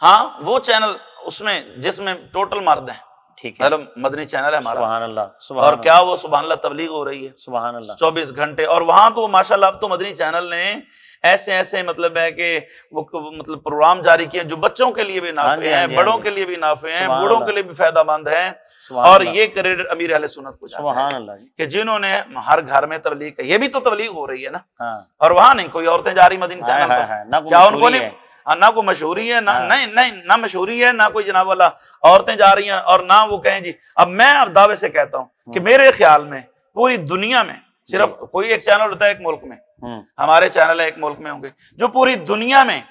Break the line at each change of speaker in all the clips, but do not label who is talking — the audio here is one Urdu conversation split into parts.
ہاں وہ چینل اس میں جس میں ٹوٹل مرد ہیں،
ٹھیک ہے،
مدنی چینل ہے ہمارا،
سبحان اللہ، سبحان
اور
اللہ،
کیا وہ سبحان اللہ تبلیغ ہو رہی ہے
سبحان اللہ،
24 گھنٹے، اور وہاں تو ماشاءاللہ اب تو مدنی چینل نے ایسے مطلب ہے کہ وہ مطلب پروگرام جاری کیے جو بچوں کے لیے بھی نافع ہیں، بڑوں کے لیے بھی نافع ہیں، بوڑھوں کے لیے بھی فائدہ مند ہیں، اور یہ کریڈٹ امیر اہل سنت کو جاتا
سبحان
ہے
اللہ
کہ جنہوں نے ہر گھر میں تبلیغ کی، یہ بھی تو تبلیغ ہو رہی ہے نا،
ہاں،
اور وہاں نہیں کوئی عورتیں جا رہی مدنی چینل پر، کیا ان کو نہیں، نہ کوئی مشہوری ہے، نہ مشہوری ہے، نہ کوئی جناب والا عورتیں جا رہی ہیں، اور نہ وہ کہیں جی، اب میں اب دعوے سے کہتا ہوں کہ میرے خیال میں پوری دنیا میں صرف کوئی ایک چینل ہوتا ہے ایک ملک میں، ہمارے چینل ایک ملک میں ہوں گے، جو پوری دنیا میں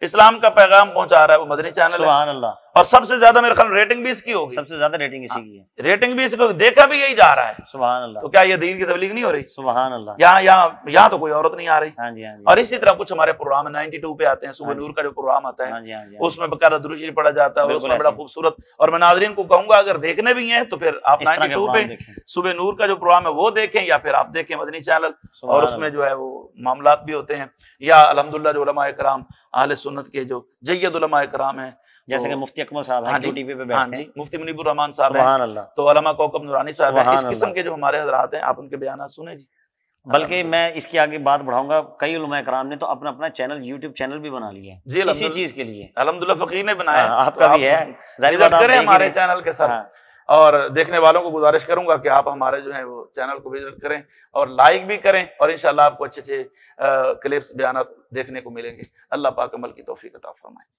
اسلام کا پیغام پہنچا رہا ہے وہ مدنی چینل ہے،
سبحان اللہ،
اور سب سے زیادہ میرے خیال ریٹنگ بھی اس کی ہوگی،
سب سے زیادہ ریٹنگ اسی کی ہے،
ریٹنگ بھی اس کو دیکھا بھی یہی جا رہا ہے،
سبحان اللہ،
تو کیا یہ دین کی تبلیغ نہیں ہو رہی؟
سبحان اللہ،
یہاں تو کوئی عورت نہیں آ رہی،
ہاں جی، ہاں جی،
اور اسی طرح کچھ ہمارے پروگرام 92 پہ آتے ہیں، صبح نور کا جو پروگرام آتا ہے اس میں باقاعدہ درود شریف پڑھا جاتا ہے، اور اس میں بڑا خوبصورت، اور میں ناظرین کو کہوں گا اگر دیکھنے بھی ہیں تو پھر آپ 92 پہ صبح نور کا جو پروگرام ہے وہ دیکھیں، یا پھر آپ دیکھیں مدنی چینل، اور اس میں جو ہے وہ معاملات بھی ہوتے ہیں، یا الحمدللہ جو علماء کرام اہل سنت کے جو جید علماء کرام ہیں،
جیسے کہ مفتی اکمل صاحب ہیں QTV پہ بیٹھتے ہیں،
مفتی منیب الرحمان صاحب
سبحان اللہ،
تو علامہ کوکب نورانی صاحب ہیں، اس قسم کے جو ہمارے حضرات ہیں، آپ ان کے بیانات سنیں جی۔
بلکہ میں اس کی آگے بات بڑھاؤں گا، کئی علماء کرام نے تو اپنا اپنا چینل YouTube چینل بھی بنا لیا ہے
جی،
اسی چیز کے لیے،
الحمدللہ فقیر نے بنایا،
آپ کا بھی ہے،
وزٹ کریں ہمارے چینل کے ساتھ، اور دیکھنے والوں کو گزارش کروں گا کہ آپ ہمارے جو ہے وہ چینل کو وزٹ کریں اور لائک بھی کریں، اور انشاءاللہ آپ کو اچھے کلپس بیانات دیکھنے کو ملیں گے۔ اللہ پاک عمل کی توفیق عطا فرمائے۔